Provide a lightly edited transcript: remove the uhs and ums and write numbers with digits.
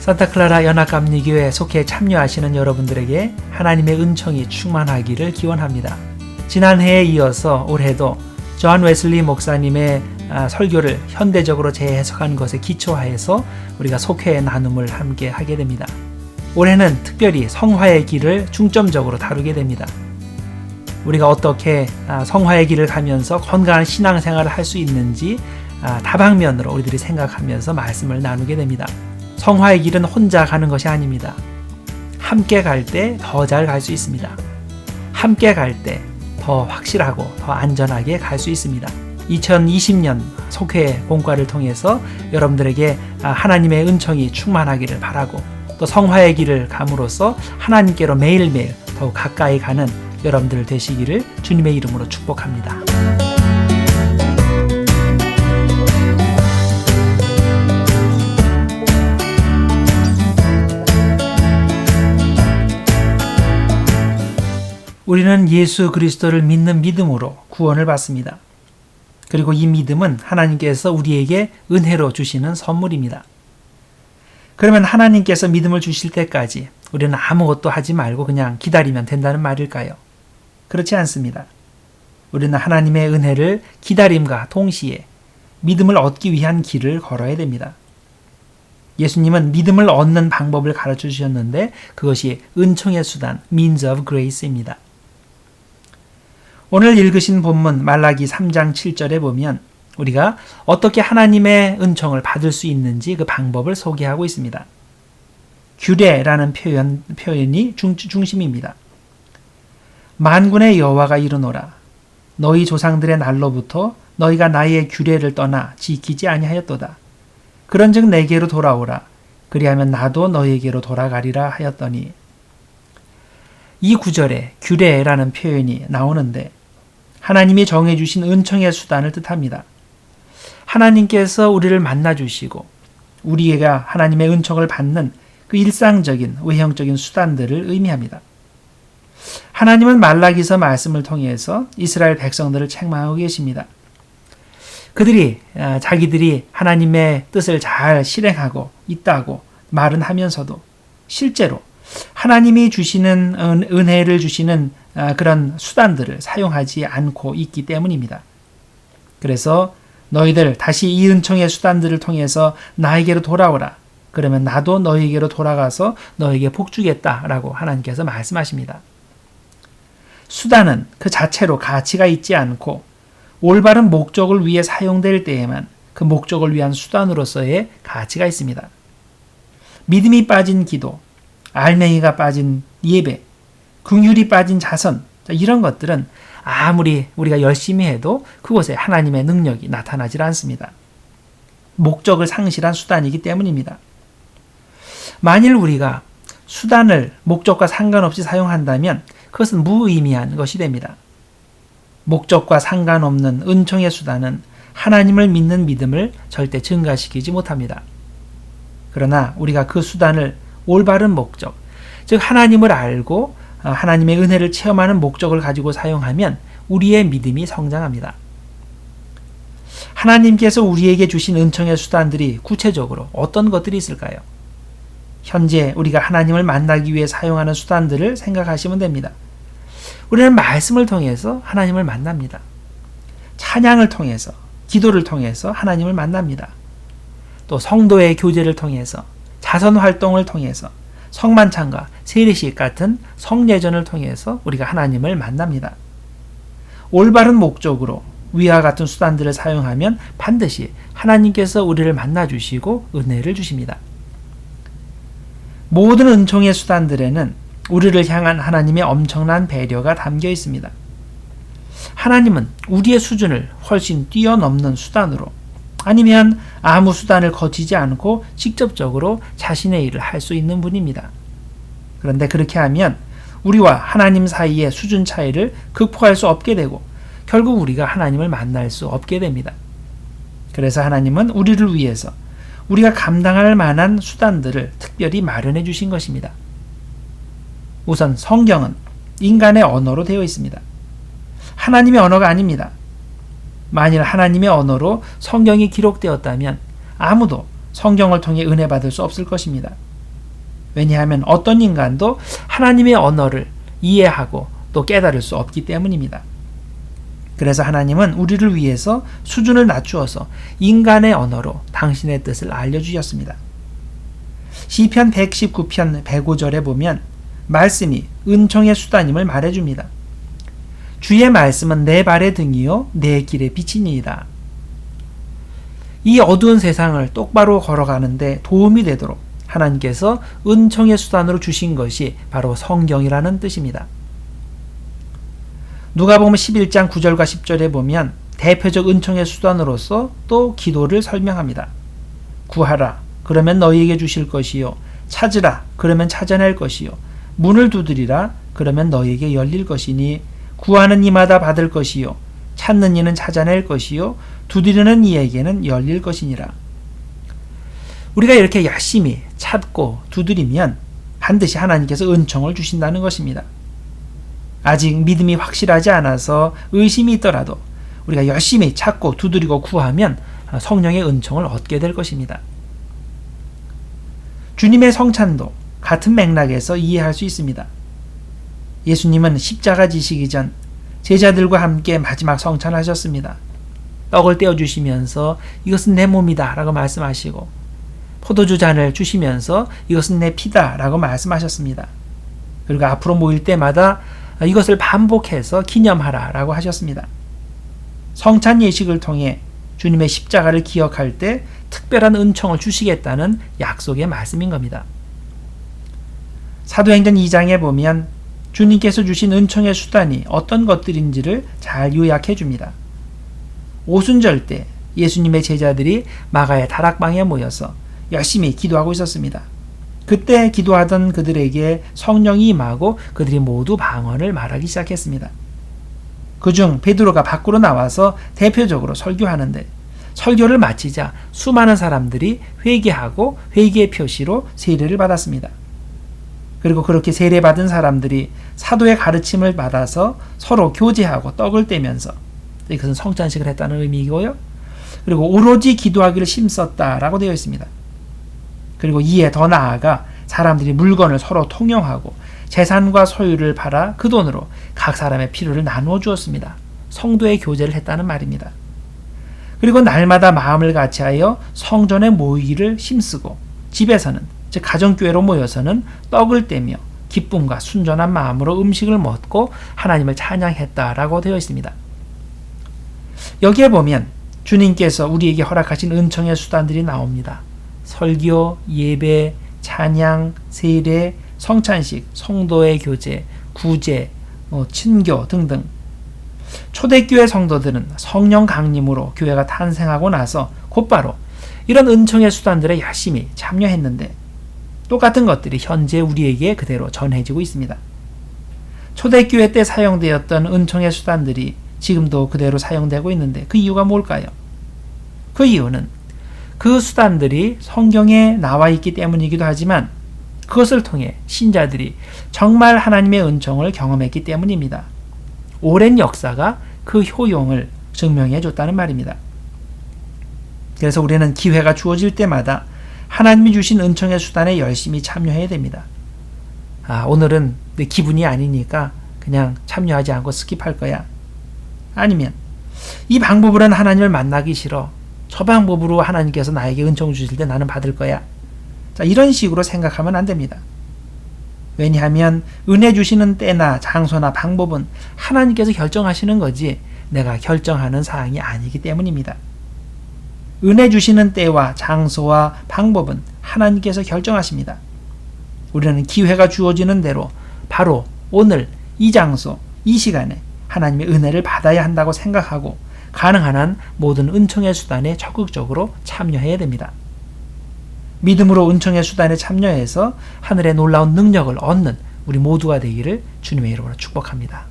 산타클라라 연합감리교회에 속해 참여하시는 여러분들에게 하나님의 은총이 충만하기를 기원합니다. 지난해에 이어서 올해도 존 웨슬리 목사님의 설교를 현대적으로 재해석한 것에 기초하여서 우리가 속회의 나눔을 함께 하게 됩니다. 올해는 특별히 성화의 길을 중점적으로 다루게 됩니다. 우리가 어떻게 성화의 길을 가면서 건강한 신앙생활을 할 수 있는지 다방면으로 우리들이 생각하면서 말씀을 나누게 됩니다. 성화의 길은 혼자 가는 것이 아닙니다. 함께 갈 때 더 잘 갈 수 있습니다. 함께 갈 때 더 확실하고 더 안전하게 갈 수 있습니다. 2020년 속회 공과를 통해서 여러분들에게 하나님의 은총이 충만하기를 바라고, 또 성화의 길을 감으로써 하나님께로 매일매일 더욱 가까이 가는 여러분들 되시기를 주님의 이름으로 축복합니다. 우리는 예수 그리스도를 믿는 믿음으로 구원을 받습니다. 그리고 이 믿음은 하나님께서 우리에게 은혜로 주시는 선물입니다. 그러면 하나님께서 믿음을 주실 때까지 우리는 아무것도 하지 말고 그냥 기다리면 된다는 말일까요? 그렇지 않습니다. 우리는 하나님의 은혜를 기다림과 동시에 믿음을 얻기 위한 길을 걸어야 됩니다. 예수님은 믿음을 얻는 방법을 가르쳐 주셨는데 그것이 은총의 수단, means of grace입니다. 오늘 읽으신 본문 말라기 3장 7절에 보면 우리가 어떻게 하나님의 은총을 받을 수 있는지 그 방법을 소개하고 있습니다. 규례라는 표현이 중심입니다. 만군의 여호와가 이르노라. 너희 조상들의 날로부터 너희가 나의 규례를 떠나 지키지 아니하였도다. 그런즉 내게로 돌아오라. 그리하면 나도 너희에게로 돌아가리라 하였더니. 이 구절에 규례라는 표현이 나오는데 하나님이 정해주신 은총의 수단을 뜻합니다. 하나님께서 우리를 만나주시고 우리가 하나님의 은총을 받는 그 일상적인 외형적인 수단들을 의미합니다. 하나님은 말라기서 말씀을 통해서 이스라엘 백성들을 책망하고 계십니다. 그들이 자기들이 하나님의 뜻을 잘 실행하고 있다고 말은 하면서도 실제로 하나님이 주시는 은혜를 주시는 그런 수단들을 사용하지 않고 있기 때문입니다. 그래서 너희들 다시 이 은총의 수단들을 통해서 나에게로 돌아오라. 그러면 나도 너희에게로 돌아가서 너에게 복 주겠다라고 하나님께서 말씀하십니다. 수단은 그 자체로 가치가 있지 않고 올바른 목적을 위해 사용될 때에만 그 목적을 위한 수단으로서의 가치가 있습니다. 믿음이 빠진 기도, 알맹이가 빠진 예배, 긍휼이 빠진 자선, 이런 것들은 아무리 우리가 열심히 해도 그곳에 하나님의 능력이 나타나질 않습니다. 목적을 상실한 수단이기 때문입니다. 만일 우리가 수단을 목적과 상관없이 사용한다면 그것은 무의미한 것이 됩니다. 목적과 상관없는 은총의 수단은 하나님을 믿는 믿음을 절대 증가시키지 못합니다. 그러나 우리가 그 수단을 올바른 목적, 즉 하나님을 알고 하나님의 은혜를 체험하는 목적을 가지고 사용하면 우리의 믿음이 성장합니다. 하나님께서 우리에게 주신 은총의 수단들이 구체적으로 어떤 것들이 있을까요? 현재 우리가 하나님을 만나기 위해 사용하는 수단들을 생각하시면 됩니다. 우리는 말씀을 통해서 하나님을 만납니다. 찬양을 통해서, 기도를 통해서 하나님을 만납니다. 또 성도의 교제를 통해서, 자선 활동을 통해서, 성만찬과 세례식 같은 성례전을 통해서 우리가 하나님을 만납니다. 올바른 목적으로 위와 같은 수단들을 사용하면 반드시 하나님께서 우리를 만나주시고 은혜를 주십니다. 모든 은총의 수단들에는 우리를 향한 하나님의 엄청난 배려가 담겨 있습니다. 하나님은 우리의 수준을 훨씬 뛰어넘는 수단으로, 아니면 아무 수단을 거치지 않고 직접적으로 자신의 일을 할 수 있는 분입니다. 그런데 그렇게 하면 우리와 하나님 사이의 수준 차이를 극복할 수 없게 되고 결국 우리가 하나님을 만날 수 없게 됩니다. 그래서 하나님은 우리를 위해서 우리가 감당할 만한 수단들을 특별히 마련해 주신 것입니다. 우선 성경은 인간의 언어로 되어 있습니다. 하나님의 언어가 아닙니다. 만일 하나님의 언어로 성경이 기록되었다면 아무도 성경을 통해 은혜 받을 수 없을 것입니다. 왜냐하면 어떤 인간도 하나님의 언어를 이해하고 또 깨달을 수 없기 때문입니다. 그래서 하나님은 우리를 위해서 수준을 낮추어서 인간의 언어로 당신의 뜻을 알려주셨습니다. 시편 119편 105절에 보면 말씀이 은총의 수단임을 말해줍니다. 주의 말씀은 내 발의 등이요 내 길의 빛이니이다. 이 어두운 세상을 똑바로 걸어가는데 도움이 되도록 하나님께서 은총의 수단으로 주신 것이 바로 성경이라는 뜻입니다. 누가복음 11장 9절과 10절에 보면 대표적 은총의 수단으로서 또 기도를 설명합니다. 구하라 그러면 너희에게 주실 것이요 찾으라 그러면 찾아낼 것이요 문을 두드리라 그러면 너희에게 열릴 것이니 구하는 이마다 받을 것이요 찾는 이는 찾아낼 것이요 두드리는 이에게는 열릴 것이니라. 우리가 이렇게 열심히 찾고 두드리면 반드시 하나님께서 은총을 주신다는 것입니다. 아직 믿음이 확실하지 않아서 의심이 있더라도 우리가 열심히 찾고 두드리고 구하면 성령의 은총을 얻게 될 것입니다. 주님의 성찬도 같은 맥락에서 이해할 수 있습니다. 예수님은 십자가 지시기 전 제자들과 함께 마지막 성찬하셨습니다. 떡을 떼어주시면서 이것은 내 몸이다 라고 말씀하시고 포도주 잔을 주시면서 이것은 내 피다 라고 말씀하셨습니다. 그리고 앞으로 모일 때마다 이것을 반복해서 기념하라 라고 하셨습니다. 성찬 예식을 통해 주님의 십자가를 기억할 때 특별한 은총을 주시겠다는 약속의 말씀인 겁니다. 사도행전 2장에 보면 주님께서 주신 은총의 수단이 어떤 것들인지를 잘 요약해 줍니다. 오순절 때 예수님의 제자들이 마가의 다락방에 모여서 열심히 기도하고 있었습니다. 그때 기도하던 그들에게 성령이 임하고 그들이 모두 방언을 말하기 시작했습니다. 그중 베드로가 밖으로 나와서 대표적으로 설교하는데 설교를 마치자 수많은 사람들이 회개하고 회개의 표시로 세례를 받았습니다. 그리고 그렇게 세례받은 사람들이 사도의 가르침을 받아서 서로 교제하고 떡을 떼면서 이것은 성찬식을 했다는 의미이고요. 그리고 오로지 기도하기를 힘썼다라고 되어 있습니다. 그리고 이에 더 나아가 사람들이 물건을 서로 통용하고 재산과 소유를 팔아 그 돈으로 각 사람의 필요를 나누어 주었습니다. 성도의 교제를 했다는 말입니다. 그리고 날마다 마음을 같이하여 성전에 모이기를 힘쓰고 집에서는 즉 가정교회로 모여서는 떡을 떼며 기쁨과 순전한 마음으로 음식을 먹고 하나님을 찬양했다라고 되어 있습니다. 여기에 보면 주님께서 우리에게 허락하신 은총의 수단들이 나옵니다. 설교, 예배, 찬양, 세례, 성찬식, 성도의 교제, 구제, 친교 등등. 초대교회 성도들은 성령 강림으로 교회가 탄생하고 나서 곧바로 이런 은총의 수단들에 열심히 참여했는데 똑같은 것들이 현재 우리에게 그대로 전해지고 있습니다. 초대교회 때 사용되었던 은총의 수단들이 지금도 그대로 사용되고 있는데 그 이유가 뭘까요? 그 이유는 그 수단들이 성경에 나와 있기 때문이기도 하지만 그것을 통해 신자들이 정말 하나님의 은총을 경험했기 때문입니다. 오랜 역사가 그 효용을 증명해 줬다는 말입니다. 그래서 우리는 기회가 주어질 때마다 하나님이 주신 은총의 수단에 열심히 참여해야 됩니다. 오늘은 내 기분이 아니니까 그냥 참여하지 않고 스킵할 거야. 아니면 이 방법으로는 하나님을 만나기 싫어. 저 방법으로 하나님께서 나에게 은총 주실 때 나는 받을 거야. 자, 이런 식으로 생각하면 안 됩니다. 왜냐하면 은혜 주시는 때나 장소나 방법은 하나님께서 결정하시는 거지 내가 결정하는 사항이 아니기 때문입니다. 은혜 주시는 때와 장소와 방법은 하나님께서 결정하십니다. 우리는 기회가 주어지는 대로 바로 오늘 이 장소, 이 시간에 하나님의 은혜를 받아야 한다고 생각하고 가능한 한 모든 은총의 수단에 적극적으로 참여해야 됩니다. 믿음으로 은총의 수단에 참여해서 하늘의 놀라운 능력을 얻는 우리 모두가 되기를 주님의 이름으로 축복합니다.